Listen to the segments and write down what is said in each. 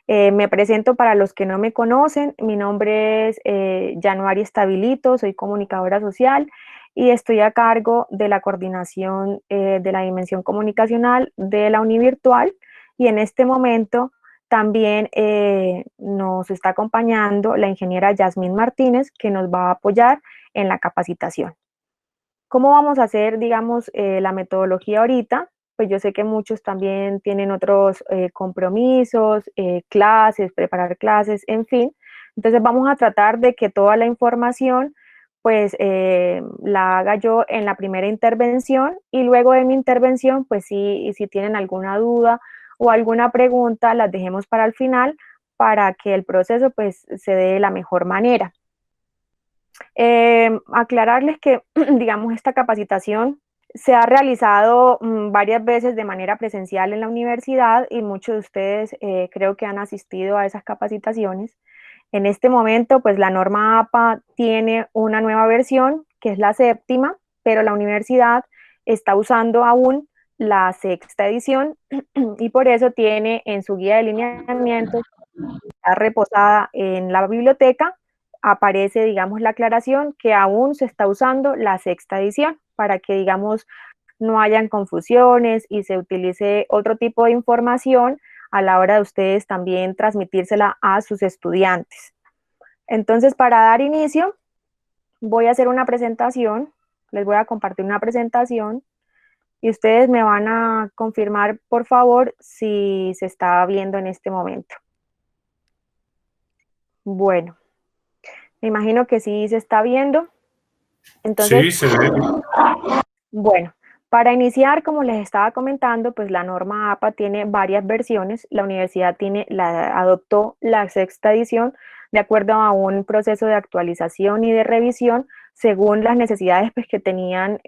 Me presento para los que no me conocen, mi nombre es Januari Estabilito, soy comunicadora social y estoy a cargo de la coordinación de la dimensión comunicacional de la Univirtual, y en este momento también nos está acompañando la ingeniera Yasmín Martínez, que nos va a apoyar en la capacitación. ¿Cómo vamos a hacer, digamos, la metodología ahorita? Pues yo sé que muchos también tienen otros compromisos, clases, preparar clases, en fin. Entonces vamos a tratar de que toda la información pues la haga yo en la primera intervención, y luego de mi intervención pues sí, si tienen alguna duda o alguna pregunta, las dejemos para el final para que el proceso pues se dé de la mejor manera. Aclararles que, digamos, esta capacitación se ha realizado varias veces de manera presencial en la universidad, y muchos de ustedes creo que han asistido a esas capacitaciones. En este momento, pues la norma APA tiene una nueva versión, que es la séptima, pero la universidad está usando aún la sexta edición y por eso tiene en su guía de lineamientos, está reposada en la biblioteca, aparece, digamos, la aclaración que aún se está usando la sexta edición, para que, digamos, no hayan confusiones y se utilice otro tipo de información a la hora de ustedes también transmitírsela a sus estudiantes. Entonces, para dar inicio, voy a hacer una presentación, les voy a compartir una presentación y ustedes me van a confirmar, por favor, si se está viendo en este momento. Bueno, me imagino que sí se está viendo. Entonces, Sí, se ve. bueno, para iniciar, como les estaba comentando, pues la norma APA tiene varias versiones. La universidad adoptó la sexta edición de acuerdo a un proceso de actualización y de revisión según las necesidades pues, que tenían,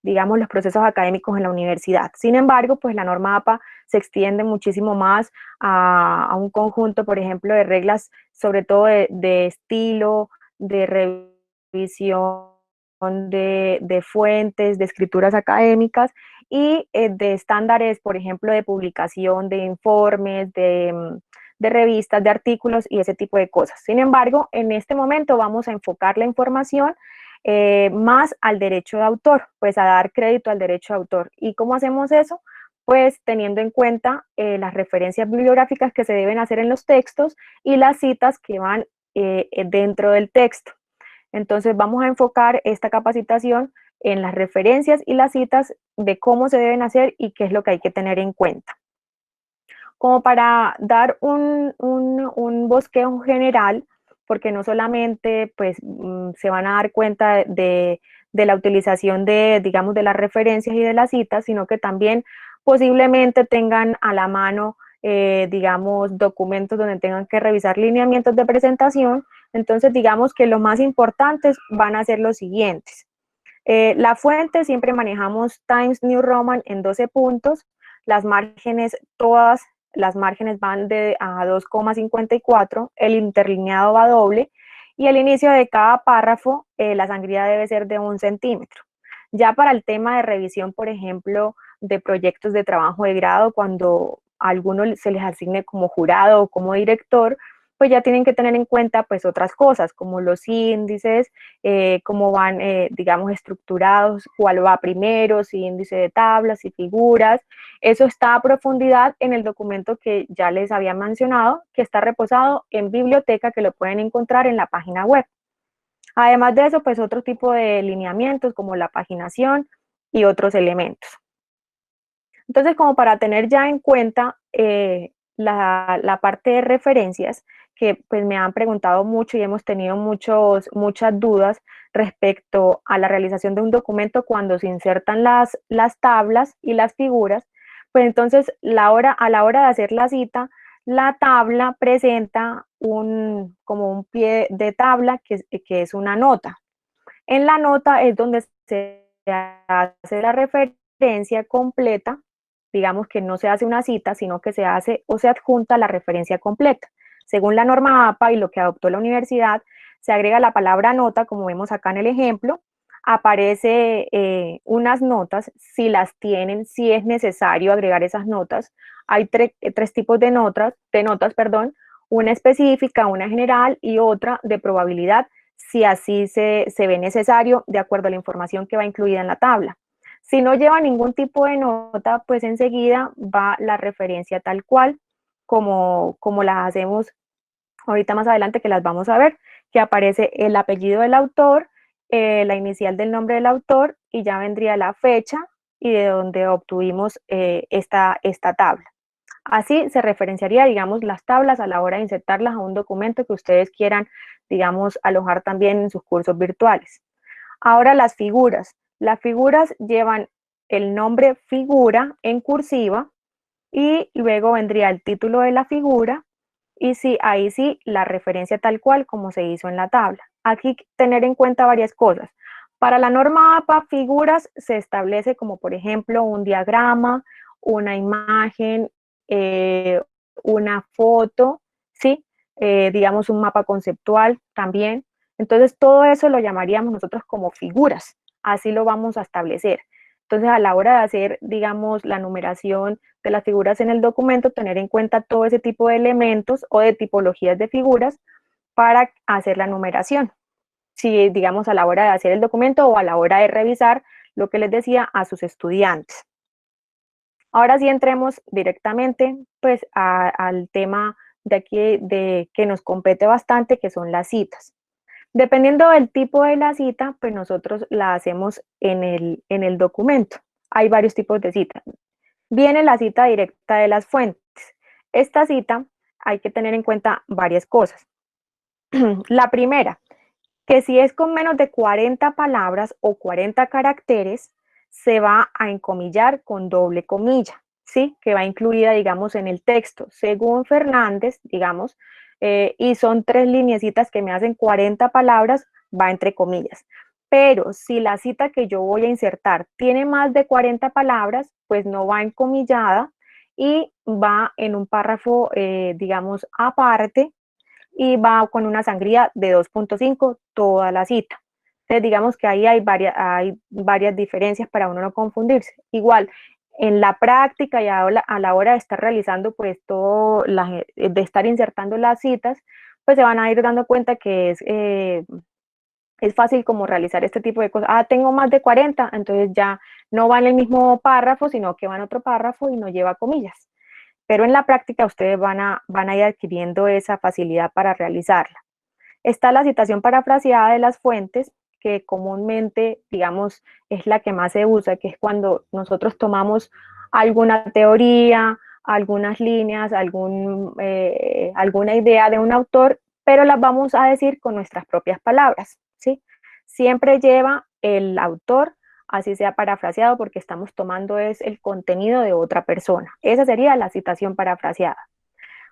digamos, los procesos académicos en la universidad. Sin embargo, pues la norma APA se extiende muchísimo más a un conjunto, por ejemplo, de reglas, sobre todo de estilo, de revisión de fuentes, de escrituras académicas y de estándares, por ejemplo, de publicación, de informes, de revistas, de artículos y ese tipo de cosas. Sin embargo, en este momento vamos a enfocar la información más al derecho de autor, pues a dar crédito al derecho de autor. ¿Y cómo hacemos eso? Pues teniendo en cuenta las referencias bibliográficas que se deben hacer en los textos y las citas que van dentro del texto. Entonces vamos a enfocar esta capacitación en las referencias y las citas de cómo se deben hacer y qué es lo que hay que tener en cuenta. Como para dar un bosquejo general, porque no solamente pues, se van a dar cuenta de la utilización de, digamos, de las referencias y de las citas, sino que también posiblemente tengan a la mano, digamos, documentos donde tengan que revisar lineamientos de presentación. Entonces, digamos que los más importantes van a ser los siguientes. La fuente siempre manejamos Times New Roman en 12 puntos, las márgenes, todas las márgenes van a 2,54, el interlineado va doble y el inicio de cada párrafo, la sangría debe ser de 1 centímetro. Ya para el tema de revisión, por ejemplo, de proyectos de trabajo de grado, cuando a alguno se les asigne como jurado o como director, pues ya tienen que tener en cuenta pues otras cosas, como los índices, cómo van, digamos, estructurados, cuál va primero, si índice de tablas y figuras. Eso está a profundidad en el documento que ya les había mencionado, que está reposado en biblioteca, que lo pueden encontrar en la página web. Además de eso, pues otro tipo de lineamientos como la paginación y otros elementos. Entonces, como para tener ya en cuenta la parte de referencias, que pues me han preguntado mucho y hemos tenido muchas dudas respecto a la realización de un documento cuando se insertan las tablas y las figuras, pues entonces a la hora de hacer la cita, la tabla presenta como un pie de tabla que es una nota. En la nota es donde se hace la referencia completa, digamos que no se hace una cita, sino que se hace o se adjunta la referencia completa. Según la norma APA y lo que adoptó la universidad, se agrega la palabra nota, como vemos acá en el ejemplo, aparece unas notas, si las tienen, si es necesario agregar esas notas. Hay tres tipos de notas, perdón, una específica, una general y otra de probabilidad, si así se ve necesario de acuerdo a la información que va incluida en la tabla. Si no lleva ningún tipo de nota, pues enseguida va la referencia tal cual, como las hacemos ahorita más adelante, que las vamos a ver, que aparece el apellido del autor, la inicial del nombre del autor, y ya vendría la fecha y de donde obtuvimos esta tabla. Así se referenciaría, digamos, las tablas a la hora de insertarlas a un documento que ustedes quieran, digamos, alojar también en sus cursos virtuales. Ahora las figuras. Las figuras llevan el nombre figura en cursiva y luego vendría el título de la figura y sí, ahí sí, la referencia tal cual como se hizo en la tabla. Aquí tener en cuenta varias cosas. Para la norma APA, figuras se establece como por ejemplo un diagrama, una imagen, eh, una foto, ¿sí? Digamos un mapa conceptual también. Entonces todo eso lo llamaríamos nosotros como figuras. Así lo vamos a establecer. Entonces a la hora de hacer, digamos, la numeración de las figuras en el documento, tener en cuenta todo ese tipo de elementos o de tipologías de figuras para hacer la numeración. Si, digamos, a la hora de hacer el documento o a la hora de revisar lo que les decía a sus estudiantes. Ahora sí entremos directamente pues al tema de aquí de que nos compete bastante, que son las citas. Dependiendo del tipo de la cita, pues nosotros la hacemos en el documento. Hay varios tipos de citas. Viene la cita directa de las fuentes. Esta cita hay que tener en cuenta varias cosas. La primera, que si es con menos de 40 palabras o 40 caracteres, se va a encomillar con doble comilla, ¿sí? Que va incluida, digamos, en el texto. Según Fernández, digamos, y son tres lineecitas que me hacen 40 palabras, va entre comillas. Pero si la cita que yo voy a insertar tiene más de 40 palabras, pues no va encomillada y va en un párrafo, digamos, aparte, y va con una sangría de 2.5 toda la cita. Entonces, digamos que ahí hay varias diferencias para uno no confundirse. Igual, en la práctica y a la hora de estar realizando, pues todo, de estar insertando las citas, pues se van a ir dando cuenta que es fácil como realizar este tipo de cosas. Ah, tengo más de 40, entonces ya no va en el mismo párrafo, sino que va en otro párrafo y no lleva comillas. Pero en la práctica ustedes van a ir adquiriendo esa facilidad para realizarla. Está la citación parafraseada de las fuentes, que comúnmente, digamos, es la que más se usa, que es cuando nosotros tomamos alguna teoría, algunas líneas, alguna idea de un autor, pero las vamos a decir con nuestras propias palabras, ¿sí? Siempre lleva el autor, así sea parafraseado, porque estamos tomando es el contenido de otra persona. Esa sería la citación parafraseada.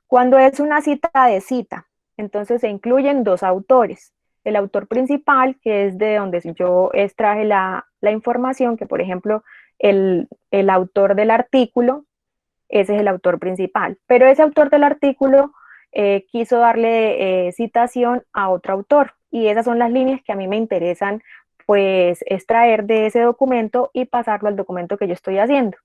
Cuando es una cita de cita, entonces se incluyen dos autores. El autor principal, que es de donde yo extraje la información, que por ejemplo el autor del artículo, ese es el autor principal. Pero ese autor del artículo quiso darle citación a otro autor y esas son las líneas que a mí me interesan pues extraer de ese documento y pasarlo al documento que yo estoy haciendo.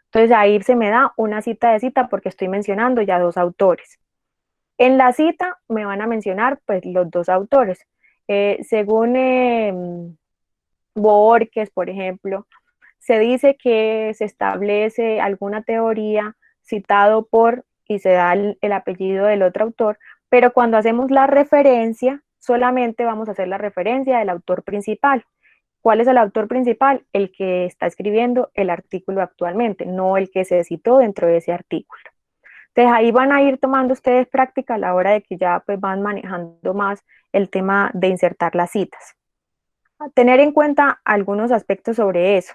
Entonces ahí se me da una cita de cita porque estoy mencionando ya dos autores. En la cita me van a mencionar pues los dos autores. Según Borges, por ejemplo, se dice que se establece alguna teoría citado por y se da el apellido del otro autor, pero cuando hacemos la referencia, solamente vamos a hacer la referencia del autor principal. ¿Cuál es el autor principal? El que está escribiendo el artículo actualmente, no el que se citó dentro de ese artículo. Entonces ahí van a ir tomando ustedes práctica a la hora de que ya pues van manejando más el tema de insertar las citas. A tener en cuenta algunos aspectos sobre eso,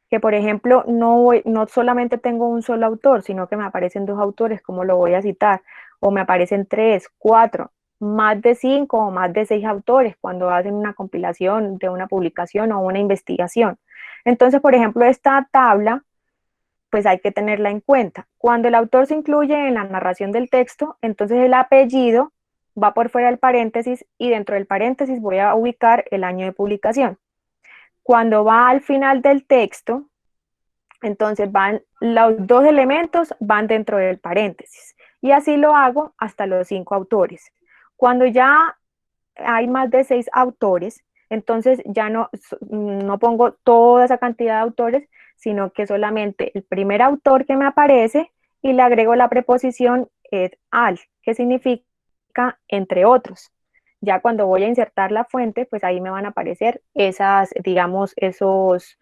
que por ejemplo no solamente tengo un solo autor, sino que me aparecen dos autores, ¿cómo lo voy a citar? O me aparecen tres, cuatro, más de cinco o más de seis autores cuando hacen una compilación de una publicación o una investigación. Entonces, por ejemplo, esta tabla pues hay que tenerla en cuenta. Cuando el autor se incluye en la narración del texto, entonces el apellido va por fuera del paréntesis y dentro del paréntesis voy a ubicar el año de publicación. Cuando va al final del texto, entonces van los dos elementos van dentro del paréntesis. Y así lo hago hasta los 5 autores. Cuando ya hay más de 6 autores, entonces ya no pongo toda esa cantidad de autores, sino que solamente el primer autor que me aparece y le agrego la preposición et al, que significa entre otros. Ya cuando voy a insertar la fuente, pues ahí me van a aparecer esas, digamos, esos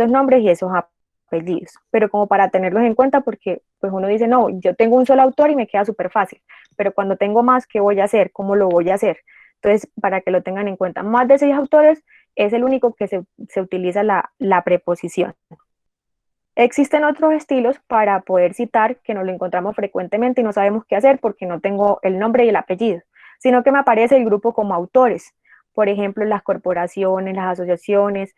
nombres y esos apellidos. Pero como para tenerlos en cuenta, porque pues uno dice, no, yo tengo un solo autor y me queda súper fácil, pero cuando tengo más, ¿qué voy a hacer? ¿Cómo lo voy a hacer? Entonces, para que lo tengan en cuenta, más de 6 autores es el único que se utiliza la preposición. Existen otros estilos para poder citar que nos lo encontramos frecuentemente y no sabemos qué hacer porque no tengo el nombre y el apellido, sino que me aparece el grupo como autores. Por ejemplo, las corporaciones, las asociaciones,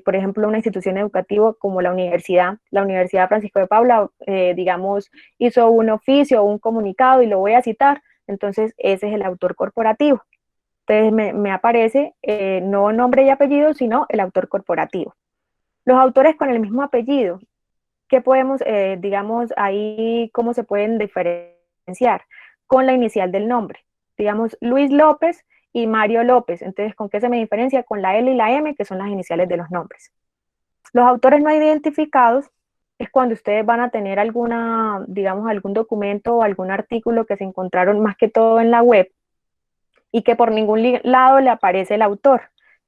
por ejemplo, una institución educativa como la Universidad Francisco de Paula, digamos, hizo un oficio o un comunicado y lo voy a citar, entonces ese es el autor corporativo. Entonces me aparece no nombre y apellido, sino el autor corporativo. Los autores con el mismo apellido, ¿qué podemos, digamos, ahí cómo se pueden diferenciar? Con la inicial del nombre. Digamos, Luis López y Mario López. Entonces, ¿con qué se me diferencia? Con la L y la M, que son las iniciales de los nombres. Los autores no identificados es cuando ustedes van a tener alguna, digamos, algún documento o algún artículo que se encontraron más que todo en la web y que por ningún lado le aparece el autor,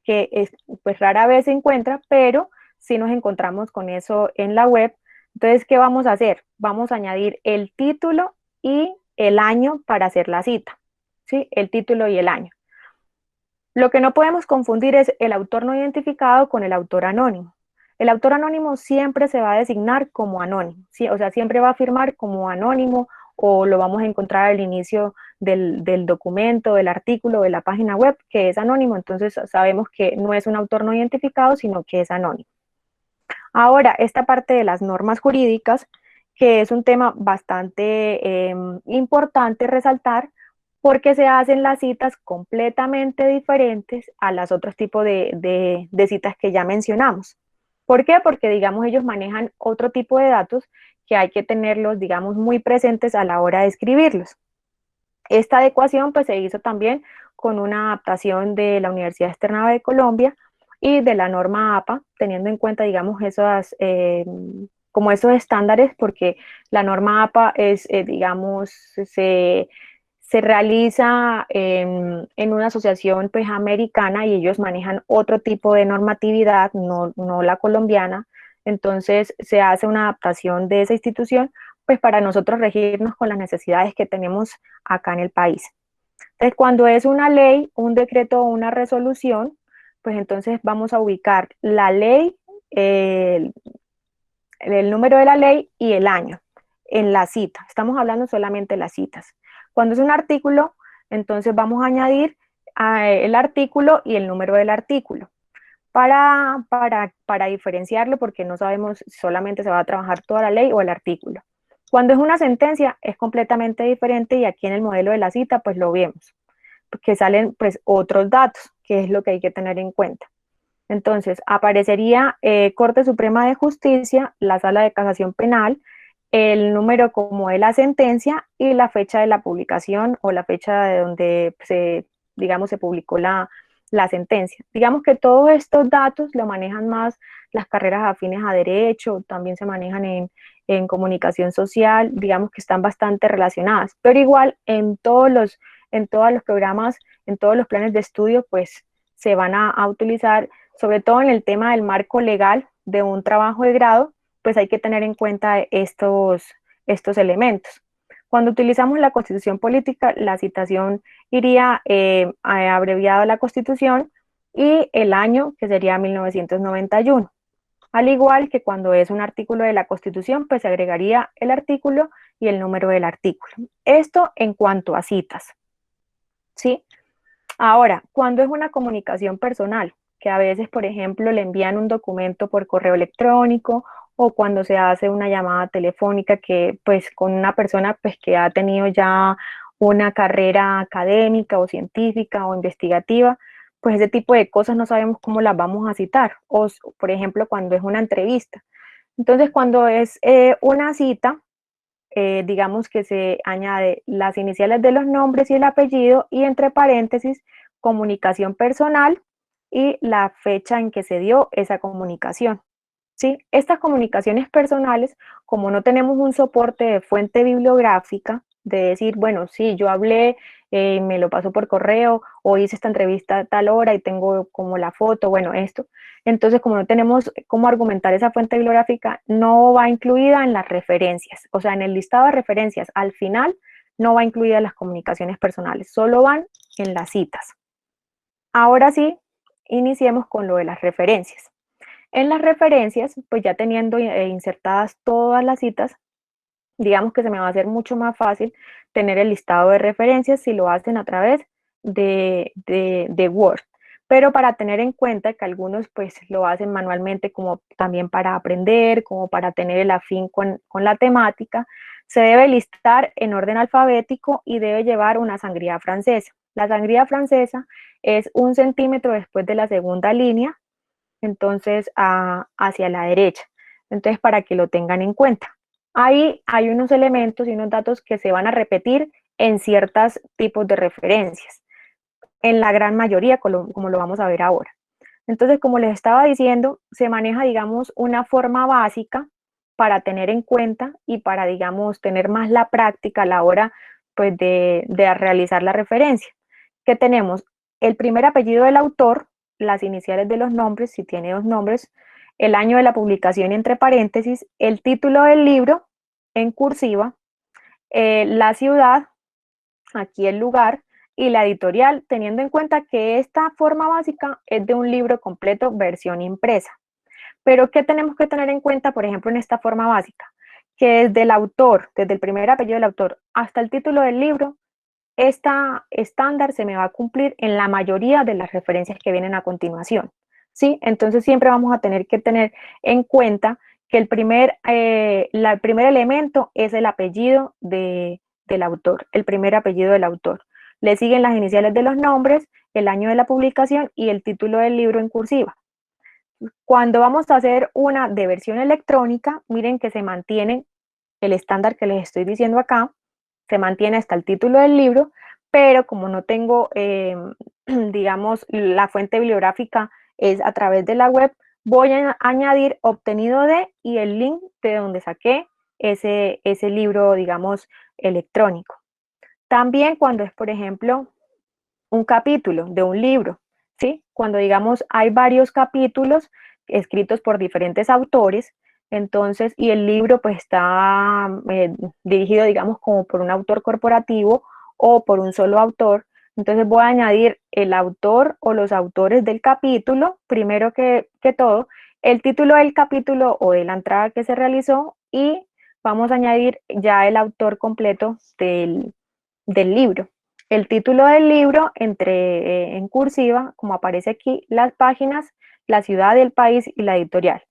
que es, pues rara vez se encuentra, pero si nos encontramos con eso en la web. Entonces, ¿qué vamos a hacer? Vamos a añadir el título y el año para hacer la cita, ¿sí? El título y el año. Lo que no podemos confundir es el autor no identificado con el autor anónimo. El autor anónimo siempre se va a designar como anónimo, ¿sí? O sea, siempre va a firmar como anónimo o lo vamos a encontrar al inicio del documento, del artículo, de la página web, que es anónimo. Entonces sabemos que no es un autor no identificado, sino que es anónimo. Ahora, esta parte de las normas jurídicas, que es un tema bastante importante resaltar, porque se hacen las citas completamente diferentes a los otros tipos de citas que ya mencionamos. ¿Por qué? Porque, digamos, ellos manejan otro tipo de datos que hay que tenerlos, digamos, muy presentes a la hora de escribirlos. Esta adecuación, pues, se hizo también con una adaptación de la Universidad Externada de Colombia y de la norma APA, teniendo en cuenta, digamos, como esos estándares, porque la norma APA es, digamos, se realiza en una asociación pues americana y ellos manejan otro tipo de normatividad, no la colombiana. Entonces se hace una adaptación de esa institución pues para nosotros regirnos con las necesidades que tenemos acá en el país. Entonces, cuando es una ley, un decreto o una resolución, pues entonces vamos a ubicar la ley, el número de la ley y el año en la cita. Estamos hablando solamente de las citas. Cuando es un artículo, entonces vamos a añadir el artículo y el número del artículo para diferenciarlo, porque no sabemos si solamente se va a trabajar toda la ley o el artículo. Cuando es una sentencia es completamente diferente y aquí en el modelo de la cita pues lo vemos, que salen pues otros datos, que es lo que hay que tener en cuenta. Entonces, aparecería Corte Suprema de Justicia, la Sala de Casación Penal, el número como de la sentencia y la fecha de la publicación o la fecha de donde digamos, se publicó la sentencia. Digamos que todos estos datos lo manejan más las carreras afines a derecho, también se manejan en comunicación social, digamos que están bastante relacionadas, pero igual en todos los programas, en todos los planes de estudio, pues se van a utilizar, sobre todo en el tema del marco legal de un trabajo de grado, pues hay que tener en cuenta estos elementos. Cuando utilizamos la Constitución política, la citación iría abreviado a la Constitución y el año, que sería 1991. Al igual que cuando es un artículo de la Constitución, pues se agregaría el artículo y el número del artículo. Esto en cuanto a citas, ¿sí? Ahora, cuando es una comunicación personal, que a veces, por ejemplo, le envían un documento por correo electrónico o cuando se hace una llamada telefónica que, pues, con una persona, pues, que ha tenido ya una carrera académica o científica o investigativa, pues ese tipo de cosas no sabemos cómo las vamos a citar. O, por ejemplo, cuando es una entrevista. Entonces, cuando es una cita, digamos que se añade las iniciales de los nombres y el apellido y entre paréntesis, comunicación personal y la fecha en que se dio esa comunicación. ¿Sí? Estas comunicaciones personales, como no tenemos un soporte de fuente bibliográfica, de decir, bueno, sí, yo hablé, me lo paso por correo o hice esta entrevista a tal hora y tengo como la foto, bueno, esto. Entonces, como no tenemos cómo argumentar esa fuente bibliográfica, no va incluida en las referencias, o sea, en el listado de referencias, al final no va incluida las comunicaciones personales, solo van en las citas. Ahora sí, iniciemos con lo de las referencias. En las referencias, pues ya teniendo insertadas todas las citas, digamos que se me va a hacer mucho más fácil tener el listado de referencias si lo hacen a través de Word. Pero para tener en cuenta que algunos pues lo hacen manualmente como también para aprender, como para tener el afín con la temática, se debe listar en orden alfabético y debe llevar una sangría francesa. La sangría francesa es 1 centímetro después de la segunda línea, entonces hacia la derecha. Entonces, para que lo tengan en cuenta. Ahí hay unos elementos y unos datos que se van a repetir en ciertos tipos de referencias, en la gran mayoría, como lo vamos a ver ahora. Entonces, como les estaba diciendo, se maneja, digamos, una forma básica para tener en cuenta y para, digamos, tener más la práctica a la hora pues, de realizar la referencia. ¿Qué tenemos? El primer apellido del autor, las iniciales de los nombres, si tiene 2 nombres, el año de la publicación entre paréntesis, el título del libro en cursiva, la ciudad, aquí el lugar, y la editorial, teniendo en cuenta que esta forma básica es de un libro completo versión impresa. Pero ¿qué tenemos que tener en cuenta, por ejemplo, en esta forma básica? Que desde el autor, desde el primer apellido del autor hasta el título del libro, esta estándar se me va a cumplir en la mayoría de las referencias que vienen a continuación. ¿Sí? Entonces siempre vamos a tener que tener en cuenta que el primer elemento es el apellido del autor, el primer apellido del autor. Le siguen las iniciales de los nombres, el año de la publicación y el título del libro en cursiva. Cuando vamos a hacer una de versión electrónica, miren que se mantiene el estándar que les estoy diciendo acá, se mantiene hasta el título del libro, pero como no tengo, digamos, la fuente bibliográfica es a través de la web, voy a añadir obtenido de y el link de donde saqué ese libro, digamos, electrónico. También cuando es, por ejemplo, un capítulo de un libro, ¿sí? Cuando, digamos, hay varios capítulos escritos por diferentes autores, entonces, y el libro pues está dirigido, digamos, como por un autor corporativo o por un solo autor, entonces voy a añadir el autor o los autores del capítulo, primero que todo, el título del capítulo o de la entrada que se realizó y vamos a añadir ya el autor completo del libro. El título del libro en cursiva, como aparece aquí, las páginas, la ciudad, el país y la editorial.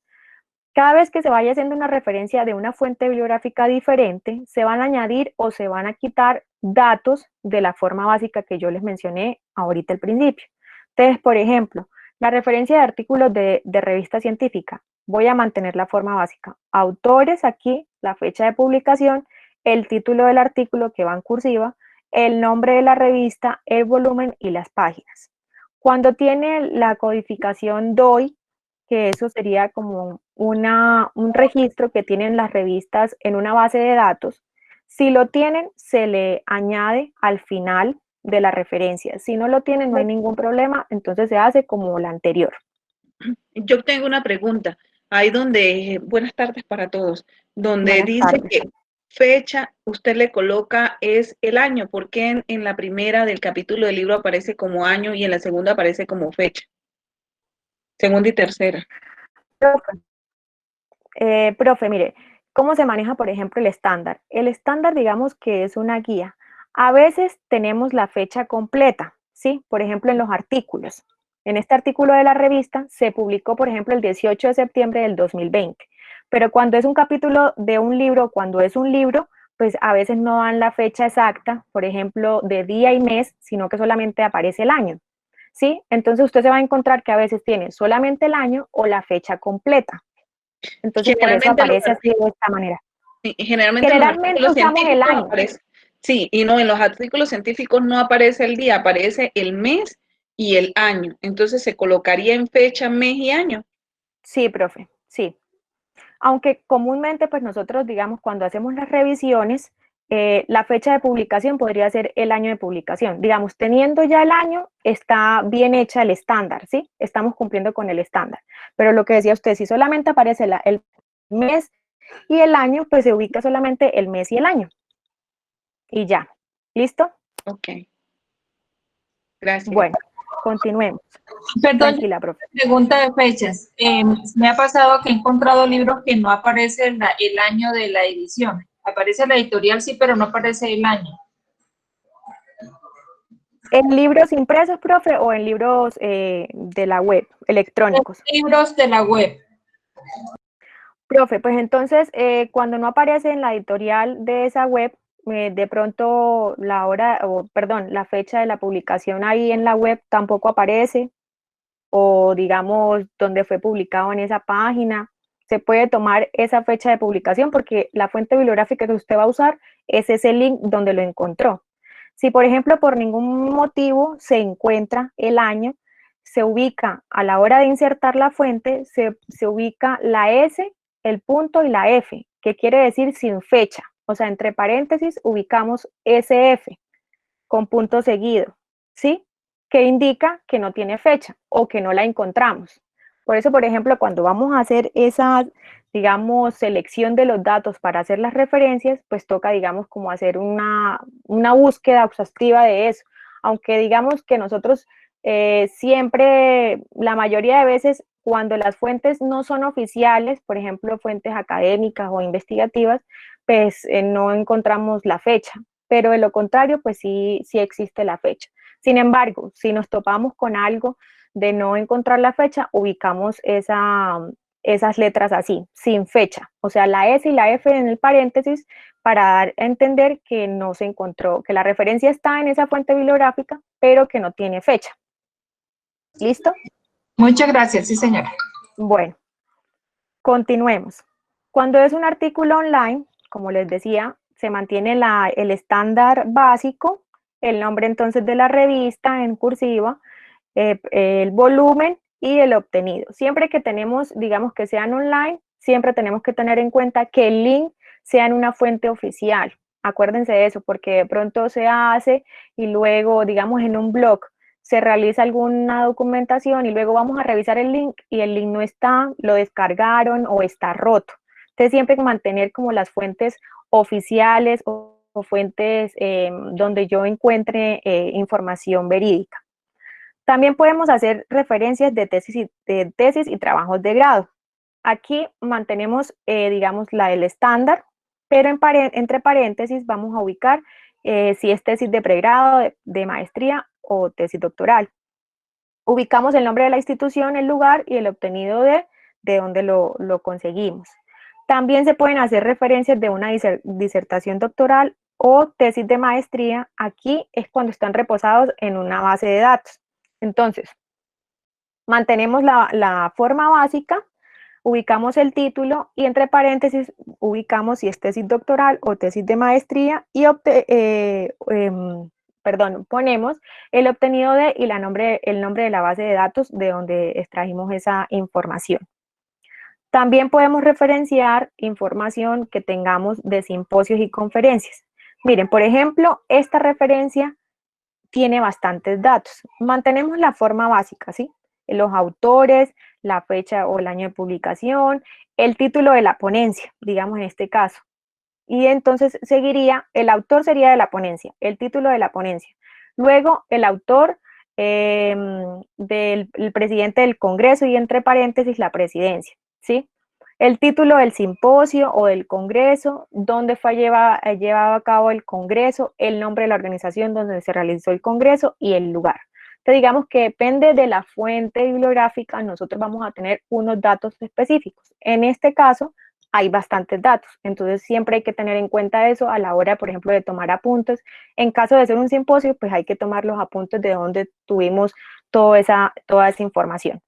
Cada vez que se vaya haciendo una referencia de una fuente bibliográfica diferente, se van a añadir o se van a quitar datos de la forma básica que yo les mencioné ahorita al principio. Entonces, por ejemplo, la referencia de artículos de revista científica, voy a mantener la forma básica. Autores aquí, la fecha de publicación, el título del artículo que va en cursiva, el nombre de la revista, el volumen y las páginas. Cuando tiene la codificación DOI, que eso sería como un registro que tienen las revistas en una base de datos. Si lo tienen, se le añade al final de la referencia. Si no lo tienen, no hay ningún problema, entonces se hace como la anterior. Yo tengo una pregunta, ahí donde, buenas tardes para todos, donde Buenas dice tardes. que fecha usted le coloca es el año, ¿por qué en la primera del capítulo del libro aparece como año y en la segunda aparece como fecha? Segunda y tercera. Profe, mire, ¿cómo se maneja, por ejemplo, el estándar? El estándar, digamos que es una guía. A veces tenemos la fecha completa, ¿sí? Por ejemplo, en los artículos. En este artículo de la revista se publicó, por ejemplo, el 18 de septiembre del 2020. Pero cuando es un capítulo de un libro, cuando es un libro, pues a veces no dan la fecha exacta, por ejemplo, de día y mes, sino que solamente aparece el año. ¿sí? Entonces usted se va a encontrar que a veces tiene solamente el año o la fecha completa. Entonces por eso Generalmente aparece así de esta manera. generalmente en los Generalmente artículos usamos el científicos año. aparece, sí, y no, en los artículos científicos no aparece el día, aparece el mes y el año. Entonces se colocaría en fecha, mes y año. Sí, profe, sí. Aunque comúnmente, pues nosotros, digamos, cuando hacemos las revisiones, la fecha de publicación podría ser el año de publicación. Digamos, teniendo ya el año, está bien hecha el estándar, ¿sí? Estamos cumpliendo con el estándar. Pero lo que decía usted, si solamente aparece el mes y el año, pues se ubica solamente el mes y el año. Y ya. ¿Listo? Ok, gracias. Bueno, continuemos. Perdón, Tranquila, profe. pregunta de fechas. Me ha pasado que he encontrado libros que no aparece el año de la edición. Aparece la editorial, sí, pero no aparece el año. ¿En libros impresos, profe, o en libros de la web, electrónicos? Libros de la web. Profe, pues entonces, cuando no aparece en la editorial de esa web, de pronto la hora, o perdón, la fecha de la publicación ahí en la web tampoco aparece, o digamos, donde fue publicado en esa página. Se puede tomar esa fecha de publicación porque la fuente bibliográfica que usted va a usar es ese link donde lo encontró. Si, por ejemplo, por ningún motivo se encuentra el año, se ubica a la hora de insertar la fuente, se ubica la S, el punto y la F, que quiere decir sin fecha. O sea, entre paréntesis ubicamos SF con punto seguido, ¿sí? Que indica que no tiene fecha o que no la encontramos. Por eso, por ejemplo, cuando vamos a hacer esa, digamos, selección de los datos para hacer las referencias, pues toca, digamos, como hacer una búsqueda exhaustiva de eso. Aunque digamos que nosotros siempre, la mayoría de veces, cuando las fuentes no son oficiales, por ejemplo, fuentes académicas o investigativas, pues no encontramos la fecha, pero de lo contrario, pues sí, sí existe la fecha. Sin embargo, si nos topamos con algo de no encontrar la fecha, ubicamos esas letras así, sin fecha, o sea, la S y la F en el paréntesis para dar a entender que no se encontró, que la referencia está en esa fuente bibliográfica, pero que no tiene fecha. ¿Listo? Muchas gracias, sí, señora. Bueno, continuemos. Cuando es un artículo online, como les decía, se mantiene el estándar básico, el nombre entonces de la revista en cursiva, el volumen y el obtenido. Siempre que tenemos, digamos que sean online, siempre tenemos que tener en cuenta que el link sea en una fuente oficial. Acuérdense de eso, porque de pronto se hace y luego, digamos, en un blog se realiza alguna documentación y luego vamos a revisar el link y el link no está, lo descargaron o está roto. Entonces siempre mantener como las fuentes oficiales o fuentes donde yo encuentre información verídica. También podemos hacer referencias de tesis y trabajos de grado. Aquí mantenemos, digamos, la del estándar, pero entre paréntesis vamos a ubicar si es tesis de pregrado, de maestría o tesis doctoral. Ubicamos el nombre de la institución, el lugar y el obtenido de donde lo conseguimos. También se pueden hacer referencias de una disertación doctoral o tesis de maestría. Aquí es cuando están reposados en una base de datos. Entonces, mantenemos la forma básica, ubicamos el título y entre paréntesis ubicamos si es tesis doctoral o tesis de maestría y ponemos el obtenido de y el nombre de la base de datos de donde extrajimos esa información. También podemos referenciar información que tengamos de simposios y conferencias. Miren, por ejemplo, esta referencia tiene bastantes datos. Mantenemos la forma básica, ¿sí? Los autores, la fecha o el año de publicación, el título de la ponencia, digamos en este caso. Y entonces seguiría, el autor sería de la ponencia, el título de la ponencia. Luego, el autor del el presidente del Congreso y entre paréntesis la presidencia, ¿sí? El título del simposio o del congreso, dónde fue llevado a cabo el congreso, el nombre de la organización donde se realizó el congreso y el lugar. Entonces, digamos que depende de la fuente bibliográfica, nosotros vamos a tener unos datos específicos. En este caso, hay bastantes datos, entonces siempre hay que tener en cuenta eso a la hora, por ejemplo, de tomar apuntes. En caso de ser un simposio, pues hay que tomar los apuntes de donde tuvimos toda esa información.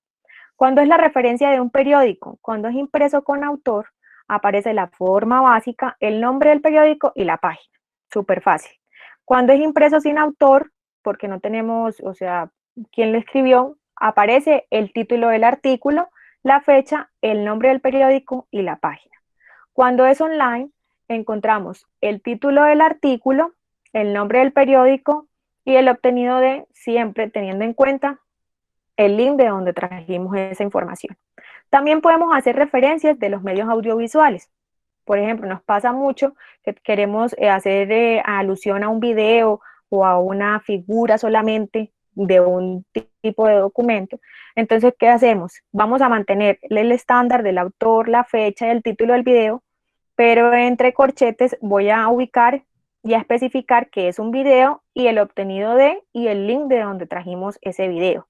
Cuando es la referencia de un periódico, cuando es impreso con autor, aparece la forma básica, el nombre del periódico y la página. Súper fácil. Cuando es impreso sin autor, porque no tenemos, o sea, quién lo escribió, aparece el título del artículo, la fecha, el nombre del periódico y la página. Cuando es online, encontramos el título del artículo, el nombre del periódico y el obtenido de, siempre teniendo en cuenta el link de donde trajimos esa información. También podemos hacer referencias de los medios audiovisuales. Por ejemplo, nos pasa mucho que queremos hacer alusión a un video o a una figura solamente de un tipo de documento. Entonces, ¿qué hacemos? Vamos a mantener el estándar del autor, la fecha y el título del video, pero entre corchetes voy a ubicar y a especificar que es un video y el obtenido de y el link de donde trajimos ese video.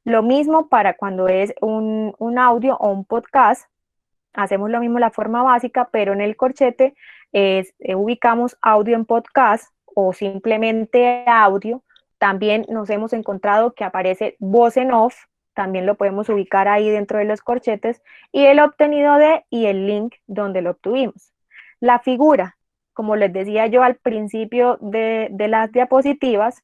Lo mismo para cuando es un audio o un podcast, hacemos lo mismo la forma básica, pero en el corchete ubicamos audio en podcast o simplemente audio. También nos hemos encontrado que aparece voz en off, también lo podemos ubicar ahí dentro de los corchetes, y el obtenido de y el link donde lo obtuvimos. La figura, como les decía yo al principio de las diapositivas,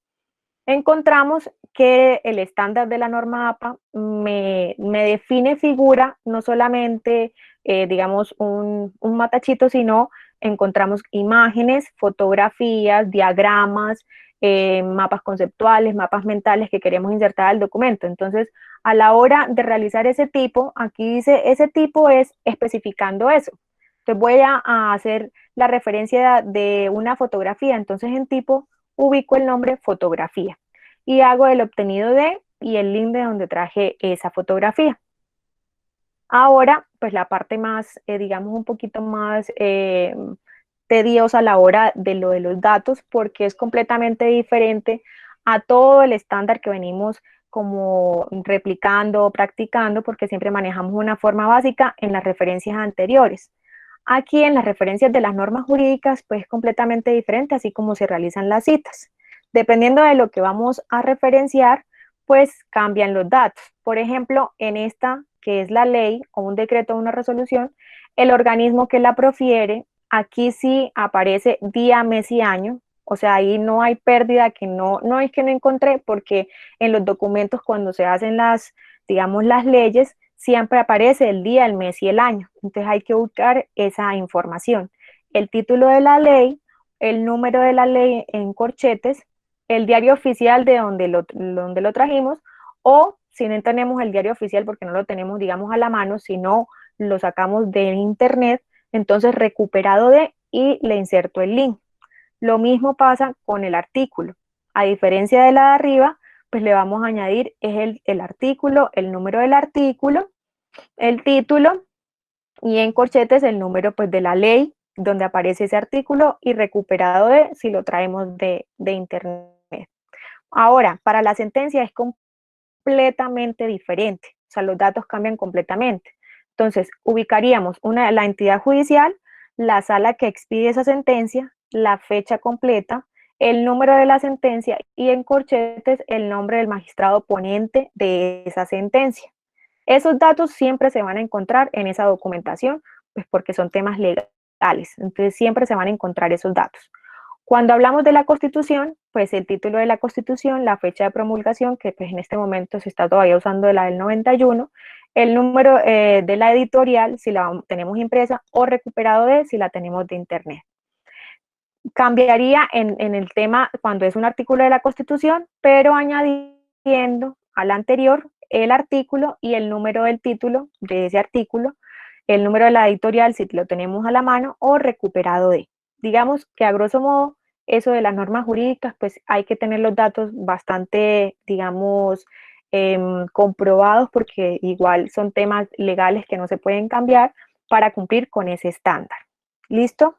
encontramos que el estándar de la norma APA me define figura, no solamente, digamos, un matachito, sino encontramos imágenes, fotografías, diagramas, mapas conceptuales, mapas mentales que queremos insertar al documento. Entonces, a la hora de realizar ese tipo, aquí dice, ese tipo es especificando eso. Entonces voy a hacer la referencia de una fotografía, entonces en tipo ubico el nombre fotografía y hago el obtenido de y el link de donde traje esa fotografía. Ahora, pues la parte más, digamos, un poquito más tediosa a la hora de lo de los datos, porque es completamente diferente a todo el estándar que venimos como replicando o practicando, porque siempre manejamos una forma básica en las referencias anteriores. Aquí en las referencias de las normas jurídicas, pues es completamente diferente, así como se realizan las citas. Dependiendo de lo que vamos a referenciar, pues cambian los datos. Por ejemplo, en esta, que es la ley o un decreto o una resolución, el organismo que la profiere, aquí sí aparece día, mes y año. O sea, ahí no hay pérdida, que no es que no encontré, porque en los documentos cuando se hacen digamos, las leyes, siempre aparece el día, el mes y el año. Entonces hay que buscar esa información. El título de la ley, el número de la ley en corchetes, el diario oficial de donde lo trajimos, o si no tenemos el diario oficial porque no lo tenemos, digamos, a la mano, sino lo sacamos de internet, entonces recuperado de y le inserto el link. Lo mismo pasa con el artículo. A diferencia de la de arriba, pues le vamos a añadir el artículo, el número del artículo, el título y en corchetes el número pues de la ley donde aparece ese artículo y recuperado de si lo traemos de internet. Ahora, para la sentencia es completamente diferente, o sea, los datos cambian completamente. Entonces, ubicaríamos la entidad judicial, la sala que expide esa sentencia, la fecha completa, el número de la sentencia y en corchetes el nombre del magistrado ponente de esa sentencia. Esos datos siempre se van a encontrar en esa documentación, pues porque son temas legales, entonces siempre se van a encontrar esos datos. Cuando hablamos de la Constitución, pues el título de la Constitución, la fecha de promulgación, que pues en este momento se está todavía usando la del 91, el número de la editorial, si la tenemos impresa, o recuperado de, si la tenemos de internet. Cambiaría en el tema cuando es un artículo de la Constitución, pero añadiendo al anterior el artículo y el número del título de ese artículo, el número de la editorial si lo tenemos a la mano o recuperado de. Digamos que a grosso modo eso de las normas jurídicas, pues hay que tener los datos bastante, digamos, comprobados porque igual son temas legales que no se pueden cambiar para cumplir con ese estándar. ¿Listo?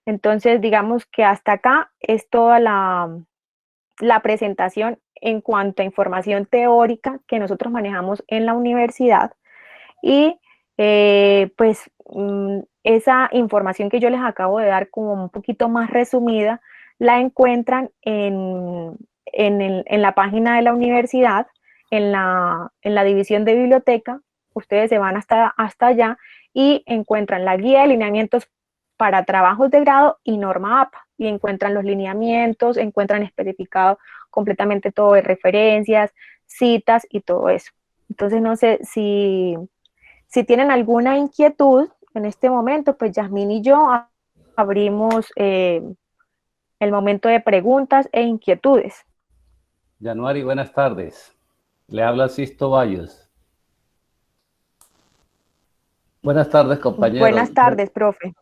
Entonces, digamos que hasta acá es toda la presentación en cuanto a información teórica que nosotros manejamos en la universidad y pues esa información que yo les acabo de dar como un poquito más resumida la encuentran en en la página de la universidad, en la división de biblioteca, ustedes se van hasta allá y encuentran la guía de lineamientos para trabajos de grado y norma APA, y encuentran los lineamientos, encuentran especificado completamente todo de referencias, citas y todo eso. Entonces, no sé si tienen alguna inquietud en este momento, pues Yasmín y yo abrimos el momento de preguntas e inquietudes. Januari, buenas tardes. Le habla Sisto Bayos. Buenas tardes, compañeros. Buenas tardes, profe.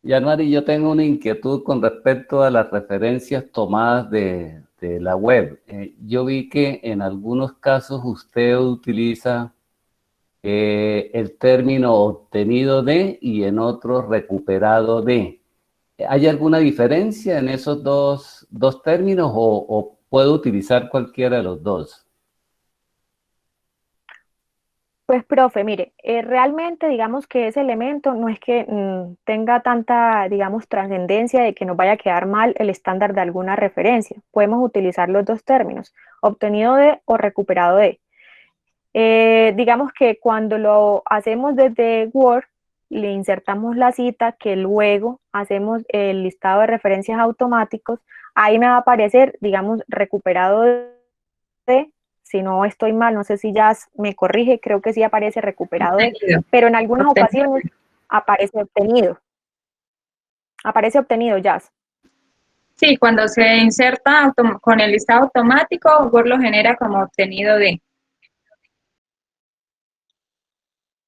Januari, yo tengo una inquietud con respecto a las referencias tomadas de la web. Yo vi que en algunos casos usted utiliza el término obtenido de y en otros recuperado de. ¿Hay alguna diferencia en esos dos términos o puedo utilizar cualquiera de los dos? Pues, profe, mire, realmente digamos que ese elemento no es que tenga tanta, digamos, trascendencia de que nos vaya a quedar mal el estándar de alguna referencia. Podemos utilizar los dos términos, obtenido de o recuperado de. Digamos que cuando lo hacemos desde Word, le insertamos la cita, que luego hacemos el listado de referencias automáticos, ahí me va a aparecer, digamos, recuperado de, si no estoy mal, no sé si ya me corrige, creo que sí aparece recuperado de, pero en algunas ocasiones aparece obtenido, Jazz. Sí, cuando se inserta con el listado automático, Word lo genera como obtenido de.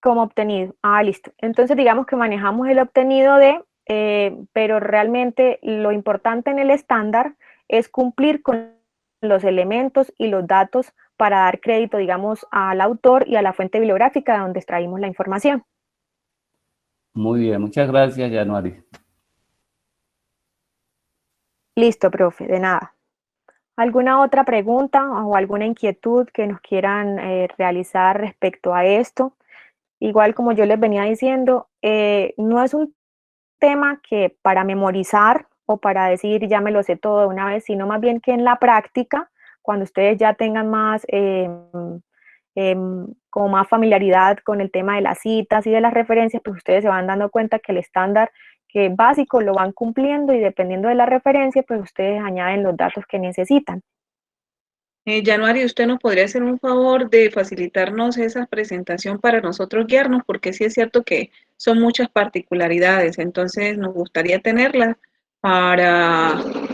Como obtenido. Ah, listo. Entonces digamos que manejamos el obtenido de, pero realmente lo importante en el estándar es cumplir con los elementos y los datos para dar crédito, digamos, al autor y a la fuente bibliográfica de donde extraímos la información. Muy bien, muchas gracias, Januari. Listo, profe, de nada. ¿Alguna otra pregunta o alguna inquietud que nos quieran realizar respecto a esto? Igual como yo les venía diciendo, no es un tema que para memorizar o para decir ya me lo sé todo de una vez, sino más bien que en la práctica, cuando ustedes ya tengan más, como más familiaridad con el tema de las citas y de las referencias, pues ustedes se van dando cuenta que el estándar que básico lo van cumpliendo y dependiendo de la referencia, pues ustedes añaden los datos que necesitan. Januari, ¿usted nos podría hacer un favor de facilitarnos esa presentación para nosotros guiarnos? Porque sí es cierto que son muchas particularidades, entonces nos gustaría tenerla para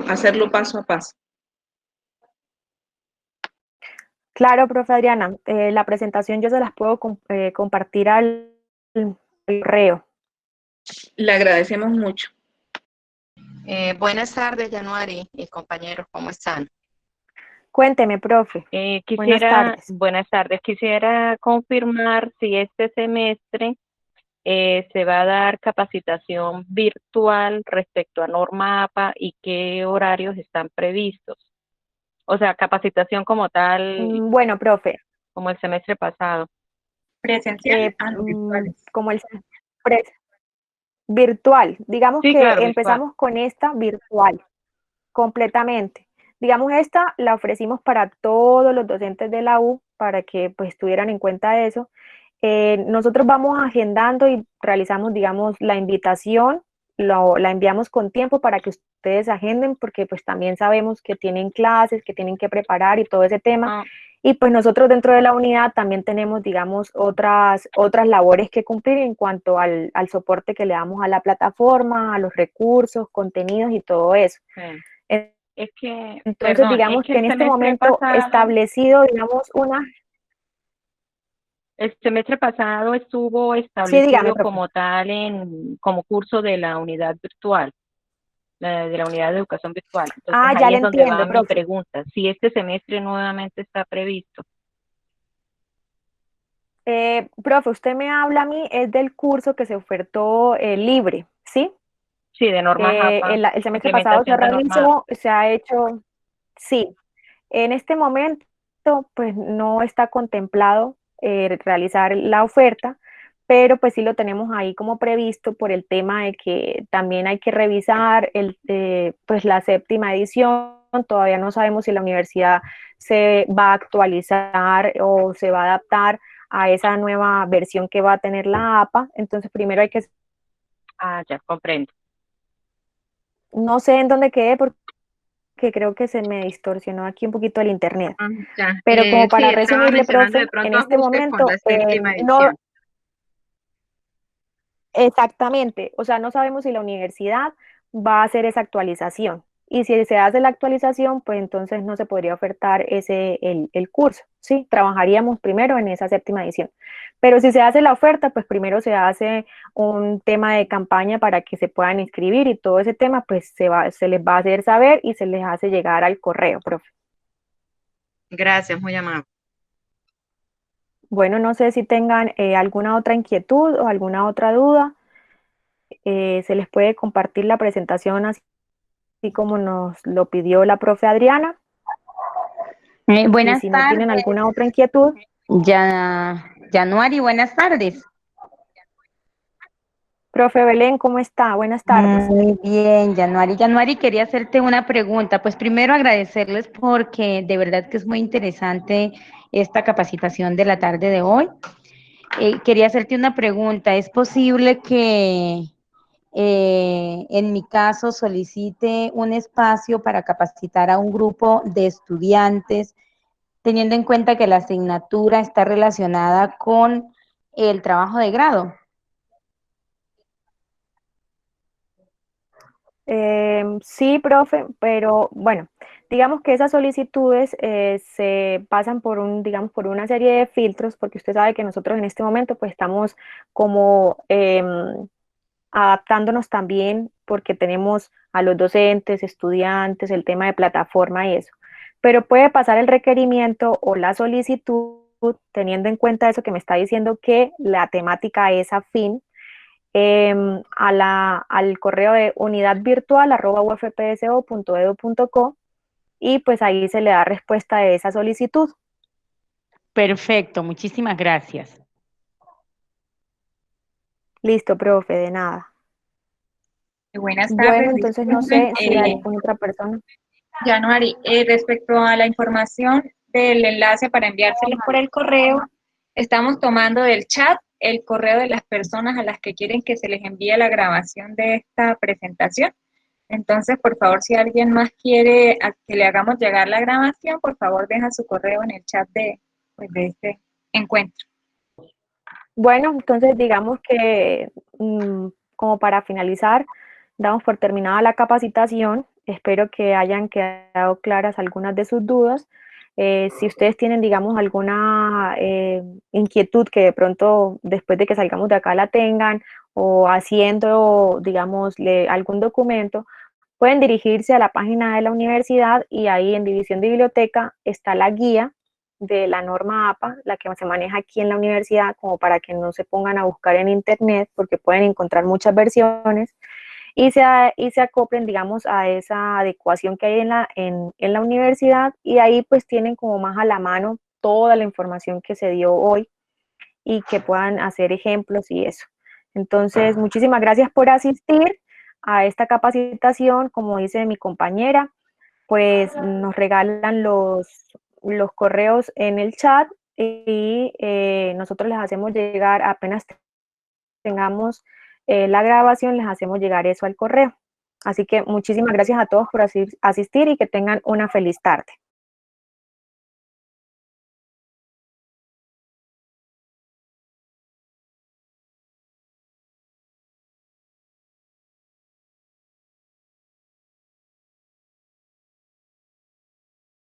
hacerlo paso a paso. Claro, profe Adriana, la presentación yo se las puedo compartir al correo. Le agradecemos mucho. Buenas tardes, Januari y compañeros, ¿cómo están? Cuénteme, profe. Buenas tardes. Quisiera confirmar si este semestre se va a dar capacitación virtual respecto a norma APA y qué horarios están previstos. O sea, capacitación como tal, Bueno, profe. como el semestre pasado. Presencial, como el virtual. Digamos Sí, que claro, empezamos con esta virtual, completamente. Digamos, esta la ofrecimos para todos los docentes de la U, para que pues tuvieran en cuenta eso. Nosotros vamos agendando y realizamos, digamos, la invitación, la enviamos con tiempo para que ustedes agenden, porque pues también sabemos que tienen clases, que tienen que preparar y todo ese tema. Y pues nosotros dentro de la unidad también tenemos, digamos, otras labores que cumplir en cuanto al soporte que le damos a la plataforma, a los recursos, contenidos y todo eso. Sí. Entonces, digamos que en este momento establecido, digamos, El semestre pasado estuvo Sí, dígame, establecido profe. como tal como curso de la unidad virtual, de la unidad de educación virtual. Entonces ya ahí le es donde entiendo, va mi profe. pregunta, si este semestre nuevamente está previsto. Profe, usted me habla a mí, es del curso que se ofertó libre, ¿sí? Sí, de normas APA, El semestre pasado se realizó, se ha hecho, sí. En este momento, pues no está contemplado realizar la oferta, pero pues sí lo tenemos ahí como previsto por el tema de que también hay que revisar pues la séptima edición todavía no sabemos si la universidad se va a actualizar o se va a adaptar a esa nueva versión que va a tener la APA. Entonces, primero hay que... Ah, ya comprendo. No sé en dónde quedé porque creo que se me distorsionó aquí un poquito el internet. Ya. Pero como Sí, para estaba resumirle, mencionando de profe, en pronto este ajustes con momento la séptima no, edición. exactamente, o sea, no sabemos si la universidad va a hacer esa actualización. Y si se hace la actualización, pues entonces no se podría ofertar el curso, ¿sí? Trabajaríamos primero en esa séptima edición. Pero si se hace la oferta, pues primero se hace un tema de campaña para que se puedan inscribir y todo ese tema, pues se les va a hacer saber y se les hace llegar al correo, profe. Gracias, muy amable. Bueno, no sé si tengan alguna otra inquietud o alguna otra duda. Se les puede compartir la presentación así como nos lo pidió la profe Adriana. Y Buenas si no tienen tardes, alguna otra inquietud, Januari, buenas tardes. profe Belén, ¿cómo está? Buenas tardes. Muy bien, Januari. Januari, quería hacerte una pregunta. Pues primero agradecerles porque de verdad que es muy interesante esta capacitación de la tarde de hoy. Quería hacerte una pregunta. ¿Es posible que en mi caso solicite un espacio para capacitar a un grupo de estudiantes, teniendo en cuenta que la asignatura está relacionada con el trabajo de grado? Sí, profe, pero bueno, digamos que esas solicitudes se pasan por digamos, por una serie de filtros, porque usted sabe que nosotros en este momento pues estamos como adaptándonos también porque tenemos a los docentes, estudiantes, el tema de plataforma y eso. Pero puede pasar el requerimiento o la solicitud teniendo en cuenta eso que me está diciendo que la temática es afín al correo de unidadvirtual@ufpso.edu.co y pues ahí se le da respuesta de esa solicitud. Perfecto, muchísimas gracias. Listo, profe, de nada. Buenas Bueno, tardes, entonces no disculpen. sé si hay alguna otra persona. Januari, respecto a la información del enlace para enviárselos por el correo, estamos tomando del chat el correo de las personas a las que quieren que se les envíe la grabación de esta presentación. Entonces, por favor, si alguien más quiere que le hagamos llegar la grabación, por favor, deja su correo en el chat pues, de este encuentro. Bueno, entonces digamos que como para finalizar, damos por terminada la capacitación. Espero que hayan quedado claras algunas de sus dudas. Si ustedes tienen, digamos, alguna inquietud que de pronto después de que salgamos de acá la tengan o haciendo, digamos, algún documento, pueden dirigirse a la página de la universidad y ahí en División de Biblioteca está la guía de la norma APA, la que se maneja aquí en la universidad, como para que no se pongan a buscar en internet, porque pueden encontrar muchas versiones y se acoplen, digamos, a esa adecuación que hay en la universidad y ahí pues tienen como más a la mano toda la información que se dio hoy y que puedan hacer ejemplos y eso. Entonces, muchísimas gracias por asistir a esta capacitación. Como dice mi compañera, pues nos regalan los correos en el chat y nosotros les hacemos llegar, apenas tengamos la grabación, les hacemos llegar eso al correo. Así que muchísimas gracias a todos por asistir y que tengan una feliz tarde.